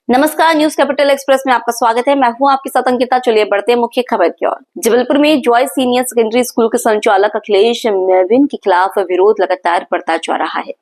नमस्कार, news capital express में आपका स्वागत है। मैं हूं आपके साथ अंकिता। चलिए बढ़ते हैं मुख्य खबर की ओर। जबलपुर में जॉय सीनियर सेकेंडरी स्कूल के संचालक अखिलेश मेविन के खिलाफ विरोध लगातार बढ़ता जा रहा है।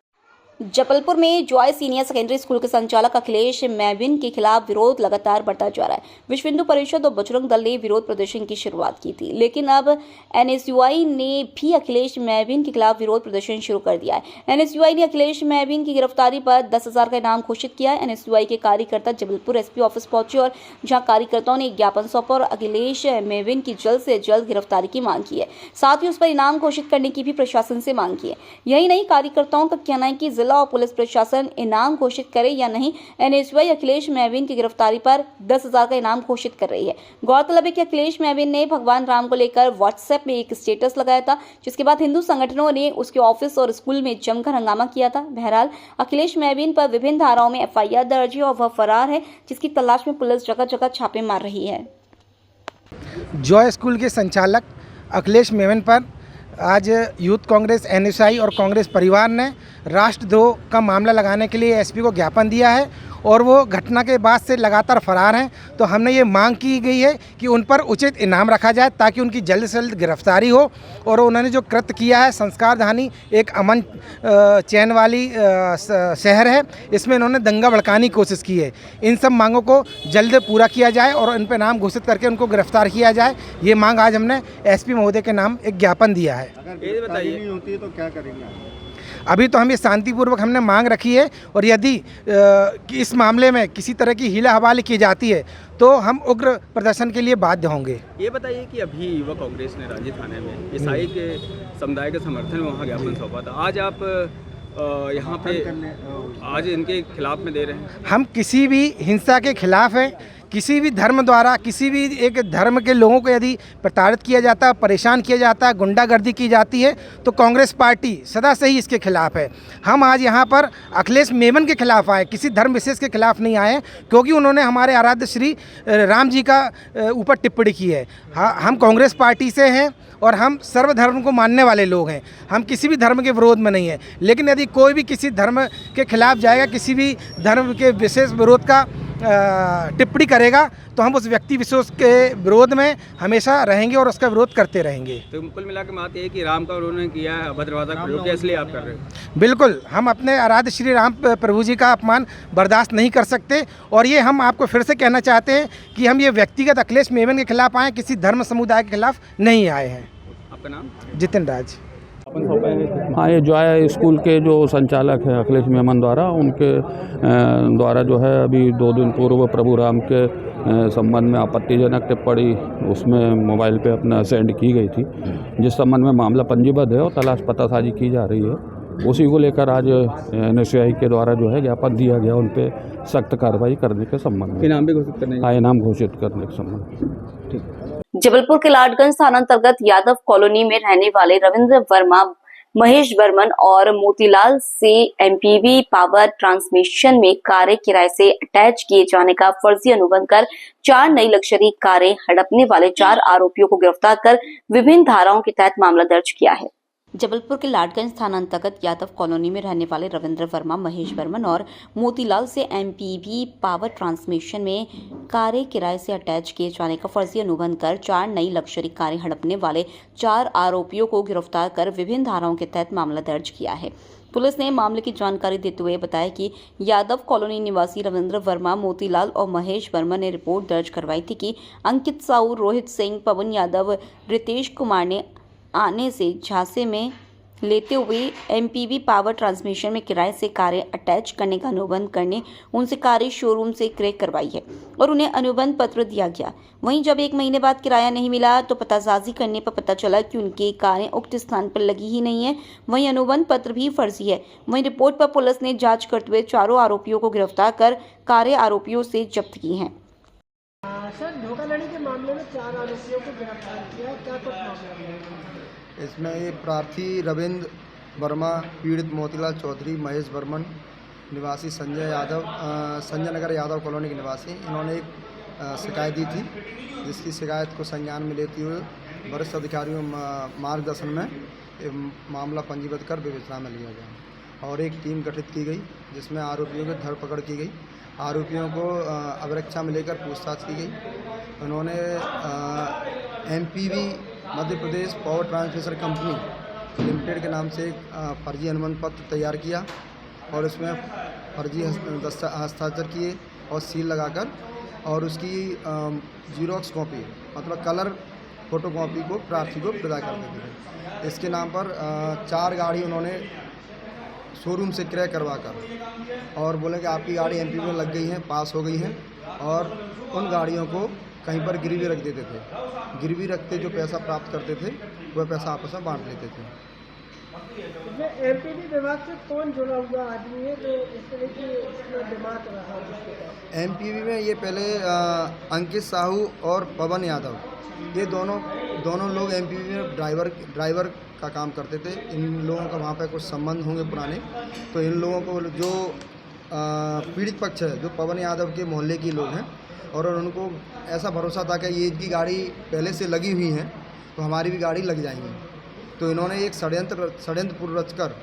जबलपुर में जॉय सीनियर सेकेंडरी स्कूल के संचालक अखिलेश मेविन के खिलाफ विरोध लगातार बढ़ता जा रहा है। विश्व हिंदू परिषद और बजरंग दल ने विरोध प्रदर्शन की शुरुआत की थी, लेकिन अब एनएसयूआई ने भी अखिलेश मेविन के खिलाफ विरोध प्रदर्शन शुरू कर दिया है। एनएसयूआई ने अखिलेश मेविन की गिरफ्तारी पर 10,000 का इनाम घोषित किया है। एनएसयूआई के कार्यकर्ता जबलपुर एसपी ऑफिस पहुंचे और जहां कार्यकर्ताओं ने ज्ञापन सौंपा और अखिलेश मेविन की जल्द से जल्द गिरफ्तारी की मांग की है। साथ ही उस पर इनाम घोषित करने की भी प्रशासन से मांग की है। यही नहीं, कार्यकर्ताओं का कहना है कि जिला और पुलिस प्रशासन इनाम घोषित करे या नहीं, एनएसयूआई अखिलेश मेविन की गिरफ्तारी पर 10,000 का इनाम घोषित कर रही है। गौरतलब है कि अखिलेश मेविन ने भगवान राम को लेकर व्हाट्सएप में एक स्टेटस लगाया था, जिसके बाद हिंदू संगठनों ने उसके ऑफिस और स्कूल में जमकर हंगामा किया था। बहरहाल अखिलेश मेविन पर विभिन्न धाराओं में एफआईआर दर्ज है और वह फरार है, जिसकी तलाश में पुलिस जगह जगह छापे मार रही है। जॉय स्कूल के संचालक अखिलेश मेविन पर आज यूथ कांग्रेस, एनएसयूआई और कांग्रेस परिवार ने राष्ट्रद्रोह का मामला लगाने के लिए एसपी को ज्ञापन दिया है और वो घटना के बाद से लगातार फरार हैं। तो हमने ये मांग की गई है कि उन पर उचित इनाम रखा जाए ताकि उनकी जल्द से जल्द गिरफ्तारी हो। और उन्होंने जो कृत्य किया है, संस्कारधानी एक अमन चैन वाली शहर है, इसमें इन्होंने दंगा भड़काने की कोशिश की है। इन सब मांगों को जल्द पूरा किया जाए और इन पर इनाम घोषित करके उनको गिरफ्तार किया जाए। ये मांग आज हमने एसपी महोदय के नाम एक ज्ञापन दिया है। अगर गिरफ्तारी नहीं होती है तो क्या करेंगे? अभी तो हम ये शांतिपूर्वक हमने मांग रखी है और यदि इस मामले में किसी तरह की हीला हवाली की जाती है तो हम उग्र प्रदर्शन के लिए बाध्य होंगे। ये बताइए कि अभी युवा कांग्रेस ने रांची थाने में ईसाई के समुदाय के समर्थन में वहाँ ज्ञापन सौंपा था। आज आप यहाँ पे आज इनके खिलाफ में दे रहे हैं। हम किसी भी हिंसा के खिलाफ हैं। किसी भी धर्म द्वारा किसी भी एक धर्म के लोगों को यदि प्रताड़ित किया जाता है, परेशान किया जाता है, गुंडागर्दी की जाती है तो कांग्रेस पार्टी सदा से ही इसके खिलाफ है। हम आज यहाँ पर अखिलेश मेविन के खिलाफ आए, किसी धर्म विशेष के खिलाफ नहीं आए, क्योंकि उन्होंने हमारे आराध्य श्री राम जी का ऊपर टिप्पणी की है। हम कांग्रेस पार्टी से हैं और हम सर्वधर्म को मानने वाले लोग हैं। हम किसी भी धर्म के विरोध में नहीं हैं, लेकिन यदि कोई भी किसी धर्म के खिलाफ जाएगा, किसी भी धर्म के विशेष विरोध का टिप्पणी करेगा तो हम उस व्यक्ति विशेष के विरोध में हमेशा रहेंगे और उसका विरोध करते रहेंगे। तो कुल मिला के बात ये है कि राम का उन्होंने किया है अभद्र भाषा का प्रयोग, इसलिए आप कर रहे हो। बिल्कुल, हम अपने आराध्य श्री राम प्रभु जी का अपमान बर्दाश्त नहीं कर सकते और ये हम आपको फिर से कहना चाहते हैं कि हम ये व्यक्तिगत अखिलेश मेविन के खिलाफ आए, किसी धर्म समुदाय के खिलाफ नहीं आए हैं। आपका नाम? जितिन राज। हाँ, ये जॉय स्कूल के जो संचालक हैं अखिलेश मेमन द्वारा, उनके द्वारा जो है अभी 2 दिन पूर्व प्रभु राम के संबंध में आपत्तिजनक टिप्पणी उसमें मोबाइल पे अपना सेंड की गई थी, जिस संबंध में मामला पंजीबद्ध है और तलाश पतासाजी की जा रही है। उसी को लेकर आज एनएसयूआई के द्वारा जो है ज्ञापन दिया गया उन पे सख्त कार्रवाई करने के संबंध में। इनाम भी घोषित करने? हाँ, इनाम घोषित करने के संबंध में। ठीक। जबलपुर के लाडगंज थाना अंतर्गत यादव कॉलोनी में रहने वाले रविंद्र वर्मा, महेश बर्मन और मोतीलाल से एमपीवी पावर ट्रांसमिशन में कारें किराए से अटैच किए जाने का फर्जी अनुबंध कर 4 नई लग्जरी कारें हड़पने वाले 4 आरोपियों को गिरफ्तार कर विभिन्न धाराओं के तहत मामला दर्ज किया है। जबलपुर के लाडगंज थाना अंतर्गत यादव कॉलोनी में रहने वाले रविंद्र वर्मा, महेश बर्मन और मोतीलाल से एमपीवी पावर ट्रांसमिशन में कारें किराए से अटैच किए जाने का फर्जी अनुबंध कर 4 नई लग्जरी कारें हड़पने वाले 4 आरोपियों को गिरफ्तार कर विभिन्न धाराओं के तहत मामला दर्ज किया है। पुलिस ने मामले की जानकारी देते हुए बताया कि यादव कॉलोनी निवासी रविंद्र वर्मा, मोतीलाल और महेश वर्मा ने रिपोर्ट दर्ज करवाई थी कि अंकित साहू, रोहित सिंह, पवन यादव, रितेश कुमार ने आने से झांसे में लेते हुए एमपीवी पावर ट्रांसमिशन में किराए से कारें अटैच करने का अनुबंध करने उनसे कारें शोरूम से क्रय करवाई है और उन्हें अनुबंध पत्र दिया गया। वहीं जब 1 महीने बाद किराया नहीं मिला तो पतासाजी करने पर पता चला कि उनकी कारें उक्त स्थान पर लगी ही नहीं है। वहीं अनुबंध पत्र भी फर्जी है। वहीं रिपोर्ट पर पुलिस ने जाँच करते हुए 4 आरोपियों को गिरफ्तार कर कारें आरोपियों से जब्त की हैं। सर, धोखाधड़ी के मामले में 4 आरोपियों को गिरफ्तार किया, क्या कुछ मामला है? इसमें ये प्रार्थी रविंद्र वर्मा, पीड़ित मोतीलाल चौधरी, महेश बर्मन निवासी संजय नगर यादव कॉलोनी के निवासी, इन्होंने एक शिकायत दी थी, जिसकी शिकायत को संज्ञान में लेते हुए वरिष्ठ अधिकारियों मार्गदर्शन में मामला पंजीबद्ध कर विवेचना में लिया गया। और एक टीम गठित की गई जिसमें आरोपियों की धरपकड़ की गई। आरोपियों को अभिरक्षा में लेकर पूछताछ की गई। उन्होंने MPV Madhya Pradesh power transmission company limited के नाम से एक फर्जी अनुबंध पत्र तैयार किया और उसमें फर्जी हस्ताक्षर किए और सील लगाकर और उसकी जीरोक्स कॉपी मतलब कलर फोटो कॉपी को प्रार्थी को प्रदान कर देते थे। इसके नाम पर 4 गाड़ी उन्होंने शोरूम से क्रय करवा कर और बोले कि आपकी गाड़ी MPV में लग गई है, पास हो गई है, और उन गाड़ियों को कहीं पर गिरवी रख देते थे। गिरवी रखते जो पैसा प्राप्त करते थे वह पैसा आपस में बांट लेते थे। MPV विभाग से कौन जुड़ा हुआ आदमी है जो इस तरह की इसमें दिमाग रहा है? MPV में ये पहले अंकित साहू और पवन यादव, ये दोनों लोग MPV में ड्राइवर का काम करते थे। इन लोगों का वहाँ पे कुछ संबंध होंगे पुराने, तो इन लोगों को जो पीड़ित पक्ष है जो पवन यादव के मोहल्ले के लोग हैं और उनको ऐसा भरोसा था कि ये इनकी गाड़ी पहले से लगी हुई है तो हमारी भी गाड़ी लग जाएंगी, तो इन्होंने एक षड्यंत्र पूर्व रचकर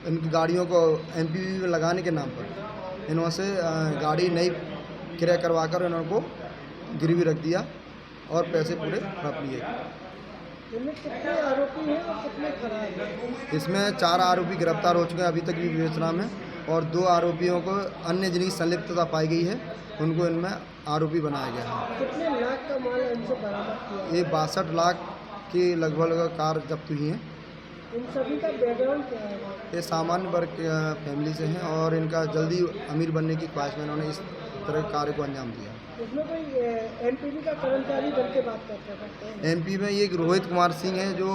इनकी गाड़ियों को MPV में लगाने के नाम पर इन्होंने से गाड़ी नई क्रय करवा कर इन्होंने को गिरवी रख दिया और पैसे पूरे हड़प लिए। इनमें कितने आरोपी हैं और कितने फरार हैं? इसमें 4 आरोपी गिरफ्तार हो चुके हैं, अभी तक भी विवेचना में, और 2 आरोपियों को अन्य जिनकी संलिप्तता पाई गई है उनको इनमें आरोपी बनाया गया है। कितने लाख का माल इनसे बरामद किया? ये 62 लाख की लगभग कार जब्त हुई हैं। इन सभी का बैकग्राउंड क्या है? ये सामान्य वर्ग फैमिली से हैं और इनका जल्दी अमीर बनने की ख्वाहिश में इन्होंने इस तरह के कार्य को अंजाम दिया। इसमें कोई MPV का कर्मचारी बन के बात करते हैं? MPV में ये एक रोहित कुमार सिंह है जो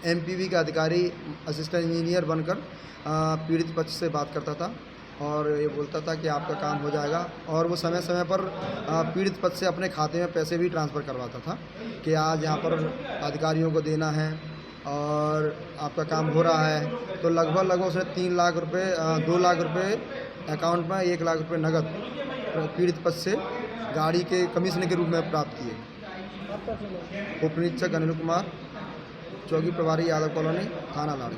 MPV का अधिकारी असिस्टेंट इंजीनियर बनकर पीड़ित पक्ष से बात करता था और ये बोलता था कि आपका काम हो जाएगा, और वो समय समय पर पीड़ित पक्ष से अपने खाते में पैसे भी ट्रांसफ़र करवाता था कि आज यहाँ पर अधिकारियों को देना है और आपका काम हो रहा है। तो लगभग उसने 3 लाख रुपये 2 लाख रुपये अकाउंट में 1 लाख रुपये नगद पीड़ित पक्ष से गाड़ी के कमीशन के रूप में प्राप्त किए। उप निरीक्षक अनिल कुमार, चौकी प्रभारी यादव कॉलोनी, थाना लाड़ू।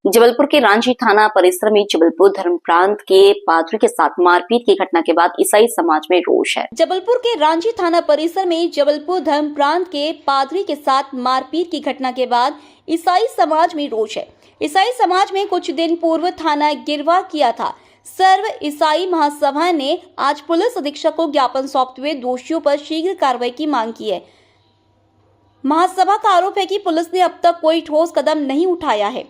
जबलपुर के रांची थाना परिसर में जबलपुर धर्म प्रांत के पादरी के साथ मारपीट की घटना के बाद ईसाई समाज में रोष है। जबलपुर के रांची थाना परिसर में जबलपुर धर्म प्रांत के पादरी के साथ मारपीट की घटना के बाद ईसाई समाज में रोष है। ईसाई समाज में कुछ दिन पूर्व थाना गिरवा किया था। सर्व ईसाई महासभा ने आज पुलिस अधीक्षक को ज्ञापन सौंपते हुए दोषियों पर शीघ्र कार्रवाई की मांग की है। महासभा का आरोप है कि पुलिस ने अब तक कोई ठोस कदम नहीं उठाया है।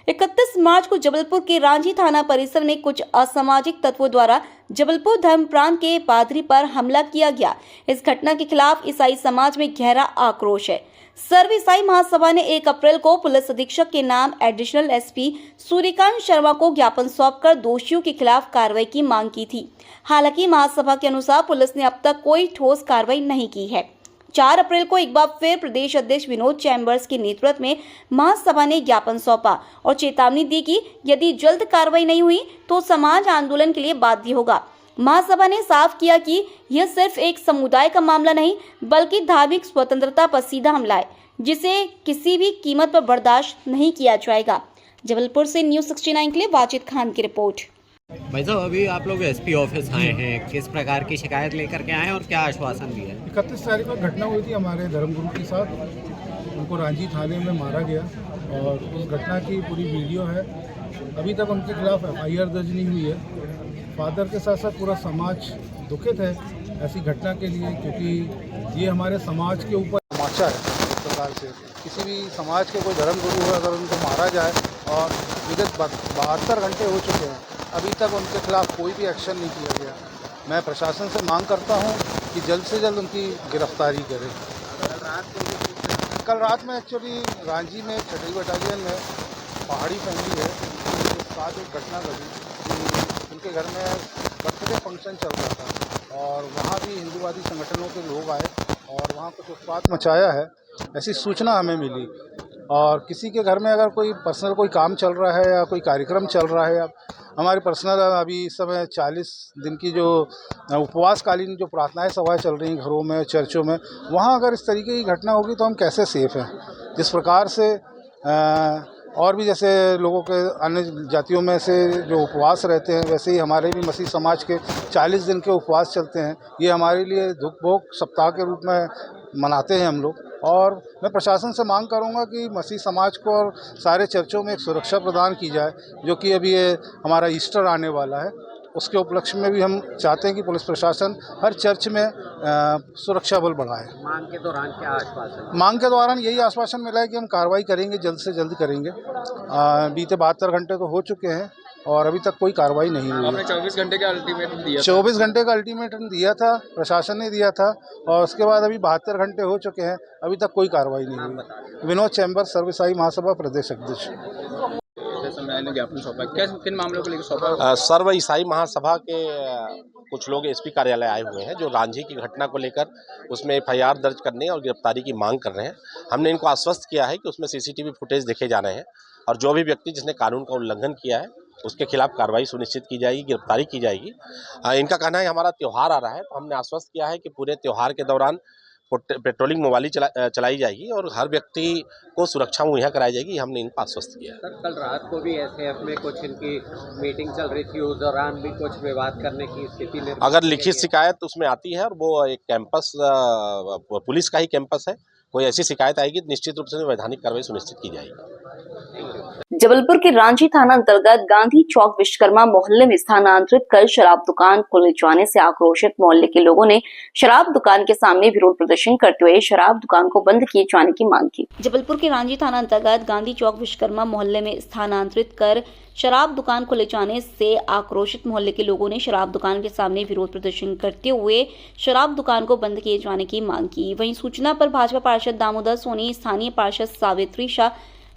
31 मार्च को जबलपुर के रांची थाना परिसर में कुछ असामाजिक तत्वों द्वारा जबलपुर धर्म प्रांत के पादरी पर हमला किया गया। इस घटना के खिलाफ ईसाई समाज में गहरा आक्रोश है। सर्व ईसाई महासभा ने 1 अप्रैल को पुलिस अधीक्षक के नाम एडिशनल SP सूर्यकांत शर्मा को ज्ञापन सौंपकर दोषियों के खिलाफ कार्रवाई की मांग की थी। हालांकि महासभा के अनुसार पुलिस ने अब तक कोई ठोस कार्रवाई नहीं की है। 4 अप्रैल को एक बार फिर प्रदेश अध्यक्ष विनोद चैम्बर्स के नेतृत्व में महासभा ने ज्ञापन सौंपा और चेतावनी दी कि यदि जल्द कार्रवाई नहीं हुई तो समाज आंदोलन के लिए बाध्य होगा। महासभा ने साफ किया कि यह सिर्फ एक समुदाय का मामला नहीं बल्कि धार्मिक स्वतंत्रता पर सीधा हमला है, जिसे किसी भी कीमत पर बर्दाश्त नहीं किया जाएगा। जबलपुर से न्यूज़ 69 के लिए वाजिद खान की रिपोर्ट। भाई साहब, अभी आप लोग SP ऑफिस आए हैं, किस प्रकार की शिकायत लेकर के आए हैं और क्या आश्वासन दिया? 31 तारीख को घटना हुई थी हमारे धर्मगुरु के साथ। उनको रांची थाने में मारा गया और उस घटना की पूरी वीडियो है। अभी तक उनके खिलाफ FIR दर्ज नहीं हुई है। फादर के साथ साथ पूरा समाज दुखित है ऐसी घटना के लिए, क्योंकि ये हमारे समाज के ऊपर तमाचा है। इस प्रकार से किसी भी समाज के कोई धर्मगुरु है अगर उनको मारा जाए, और विगत 72 घंटे हो चुके हैं, अभी तक उनके खिलाफ कोई भी एक्शन नहीं किया गया। मैं प्रशासन से मांग करता हूं कि जल्द से जल्द उनकी गिरफ्तारी करें। कल रात में एक्चुअली रांची में 6वीं बटालियन में पहाड़ी फैमिली है, उसके साथ एक घटना घटी। उनके घर में बर्थडे फंक्शन चल रहा था और वहाँ भी हिंदूवादी संगठनों के लोग आए और वहाँ कुछ उत्पात मचाया है, ऐसी सूचना हमें मिली। और किसी के घर में अगर कोई पर्सनल कोई काम चल रहा है या कोई कार्यक्रम चल रहा है, हमारे पर्सनल अभी इस समय 40 दिन की जो उपवासकालीन जो प्रार्थनाएं सभाएं चल रही हैं घरों में, चर्चों में, वहाँ अगर इस तरीके की घटना होगी तो हम कैसे सेफ हैं? जिस प्रकार से और भी जैसे लोगों के अन्य जातियों में से जो उपवास रहते हैं, वैसे ही हमारे भी मसीह समाज के 40 दिन के उपवास चलते हैं। ये हमारे लिए दुख भोग सप्ताह के रूप में मनाते हैं हम लोग। और मैं प्रशासन से मांग करूंगा कि मसीह समाज को और सारे चर्चों में एक सुरक्षा प्रदान की जाए, जो कि अभी ये हमारा ईस्टर आने वाला है, उसके उपलक्ष्य में भी हम चाहते हैं कि पुलिस प्रशासन हर चर्च में सुरक्षा बल बढ़ाए। मांग के दौरान क्या आश्वासन? मांग के दौरान यही आश्वासन मिला है कि हम कार्रवाई करेंगे, जल्द से जल्द करेंगे। बीते 72 घंटे तो हो चुके हैं और अभी तक कोई कार्रवाई नहीं हुई। आपने 24 घंटे का अल्टीमेटम दिया? 24 घंटे का अल्टीमेटम दिया था, प्रशासन ने दिया था, और उसके बाद अभी 72 घंटे हो चुके हैं, अभी तक कोई कार्रवाई नहीं हुई। विनोद चैम्बर, सर्वसाई महासभा प्रदेश अध्यक्ष। ज्ञापन सौंपा, किन मामलों को लेकर सौंपा? सर्व ईसाई महासभा के कुछ लोग एसपी कार्यालय आए हुए हैं जो रांझी की घटना को लेकर उसमें एफआईआर दर्ज करने और गिरफ्तारी की मांग कर रहे हैं। हमने इनको आश्वस्त किया है कि उसमें सीसीटीवी फुटेज देखे जा रहे हैं और जो भी व्यक्ति जिसने कानून का उल्लंघन किया है उसके खिलाफ कार्रवाई सुनिश्चित की जाएगी, गिरफ्तारी की जाएगी। इनका कहना है हमारा त्यौहार आ रहा है, तो हमने आश्वस्त किया है कि पूरे त्यौहार के दौरान पेट्रोलिंग मोबाइल चलाई जाएगी और हर व्यक्ति को सुरक्षा मुहैया कराई जाएगी। हमने इनको आश्वस्त किया। सर, कल रात को भी एसएएफ में कुछ इनकी मीटिंग चल रही थी, उस दौरान भी कुछ विवाद करने की स्थिति अगर लिखित शिकायत उसमें आती है और वो एक कैंपस पुलिस का ही कैंपस है, कोई ऐसी शिकायत आएगी तो निश्चित रूप से वैधानिक कार्रवाई सुनिश्चित की जाएगी। जबलपुर के रांची थाना अंतर्गत गांधी चौक विश्वकर्मा मोहल्ले में स्थानांतरित कर शराब दुकान खोले जाने से आक्रोशित मोहल्ले के लोगों ने शराब दुकान के सामने विरोध प्रदर्शन करते हुए शराब दुकान को बंद किए जाने की मांग की। जबलपुर के रांची थाना अंतर्गत गांधी चौक विश्वकर्मा मोहल्ले में स्थानांतरित कर शराब दुकान खोले जाने से आक्रोशित मोहल्ले के लोगों ने शराब दुकान के सामने विरोध प्रदर्शन करते हुए शराब दुकान को बंद किए जाने की मांग की। वहीं सूचना पर भाजपा पार्षद दामोदर सोनी, स्थानीय पार्षद सावित्री शाह,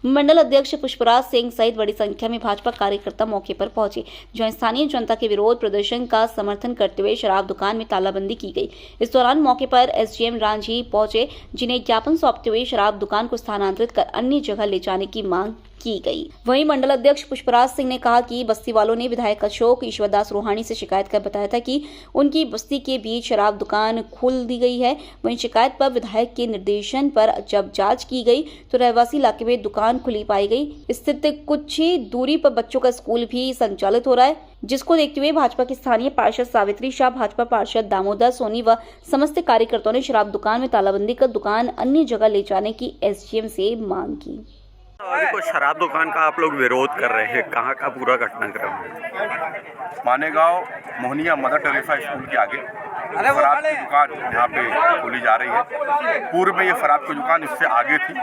मंडल अध्यक्ष पुष्पराज सिंह सहित बड़ी संख्या में भाजपा कार्यकर्ता मौके पर पहुंचे, जहां स्थानीय जनता के विरोध प्रदर्शन का समर्थन करते हुए शराब दुकान में तालाबंदी की गई। इस दौरान मौके पर एसडीएम रांझी पहुंचे, जिन्हें ज्ञापन सौंपते हुए शराब दुकान को स्थानांतरित कर अन्य जगह ले जाने की मांग की गई। वहीं मंडल अध्यक्ष पुष्पराज सिंह ने कहा कि बस्ती वालों ने विधायक अशोक ईश्वरदास रोहानी से शिकायत कर बताया था कि उनकी बस्ती के बीच शराब दुकान खोल दी गई है। वहीं शिकायत पर विधायक के निर्देशन पर जब जांच की गई तो रहवासी इलाके में दुकान खुली पाई गई। स्थित कुछ ही दूरी पर बच्चों का स्कूल भी संचालित हो रहा है, जिसको देखते हुए भाजपा की स्थानीय पार्षद सावित्री शाह, भाजपा पार्षद दामोदर सोनी व समस्त कार्यकर्ताओं ने शराब दुकान में तालाबंदी कर दुकान अन्य जगह ले जाने की एसडीएम से मांग की। अभी को शराब दुकान का आप लोग विरोध कर रहे हैं, कहाँ का पूरा घटनाक्रम है? Manegaon Mohania mother Teresa school के आगे शराब की दुकान यहाँ पे खोली जा रही है। पूर्व में ये शराब की दुकान इससे आगे थी,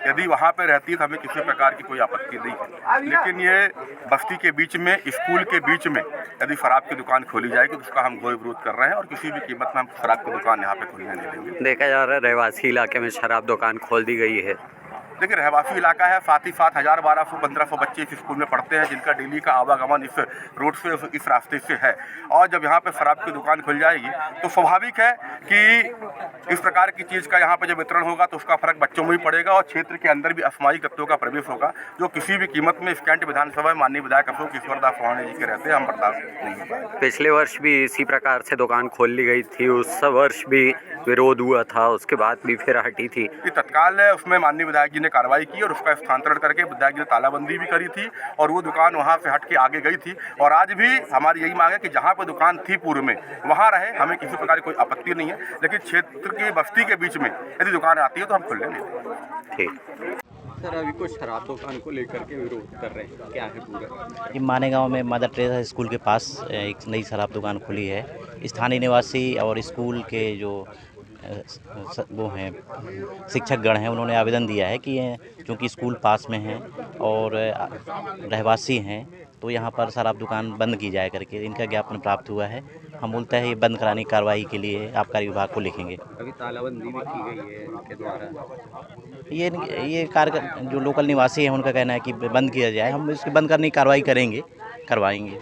यदि वहाँ पे रहती तो हमें किसी प्रकार की कोई आपत्ति नहीं है, लेकिन ये बस्ती के बीच में, स्कूल के बीच में यदि शराब की दुकान खोली जाएगी तो उसका हम घोर विरोध कर रहे हैं और किसी भी कीमत में हम शराब की दुकान यहाँ पे खोलने नहीं देंगे। देखा जा रहा है रहवासी इलाके में शराब दुकान खोल दी गई है। देखिए, रहवासी इलाका है, साथ ही साथ 1000-1200-1500 बच्चे इस स्कूल में पढ़ते हैं, जिनका डेली का आवागमन इस रोड से, इस रास्ते से है। और जब यहाँ पे शराब की दुकान खुल जाएगी तो स्वाभाविक है कि इस प्रकार की चीज़ का यहाँ पे जब वितरण होगा तो उसका फर्क बच्चों में भी पड़ेगा और क्षेत्र के अंदर भी असामाजिक तत्वों का प्रवेश होगा, जो किसी भी कीमत में इस कैंट विधानसभा में माननीय विधायक अशोक ईश्वरदास रोहानी जी के रहते हम बर्दाश्त नहीं हो पाएंगे। पिछले वर्ष भी इसी प्रकार से दुकान खोल ली गई थी, उस वर्ष भी विरोध हुआ था, उसके बाद भी फिर हटी थी। तत्काल उसमें माननीय विधायक जी ने कार्रवाई की और उसका स्थानांतरण करके विधायक जी ने तालाबंदी भी करी थी और वो दुकान वहाँ से हट के आगे गई थी। और आज भी हमारी यही मांग है कि जहाँ पर दुकान थी पूर्व में वहाँ रहे, हमें किसी प्रकार की कोई आपत्ति नहीं है, लेकिन क्षेत्र की बस्ती के बीच में यदि दुकान आती है तो हम खोलने नहीं देंगे। ठीक सर, अभी कुछ शराब दुकान को लेकर के विरोध कर रहे हैं, क्या है पूरा? ये मानेगांव में मदर टेरेसा स्कूल के पास एक नई शराब दुकान खुली है। स्थानीय निवासी और स्कूल के जो वो हैं शिक्षकगण हैं, उन्होंने आवेदन दिया है कि क्योंकि स्कूल पास में है और रहवासी हैं तो यहाँ पर शराब दुकान बंद की जाए करके इनका ज्ञापन प्राप्त हुआ है। हम बोलते हैं ये बंद कराने की कार्रवाई के लिए आबकारी विभाग को लिखेंगे। अभी तालाबंदी भी की गई है इनके द्वारा। ये कार्य जो लोकल निवासी हैं उनका कहना है कि बंद किया जाए, हम इसके बंद करने की कार्रवाई करवाएंगे।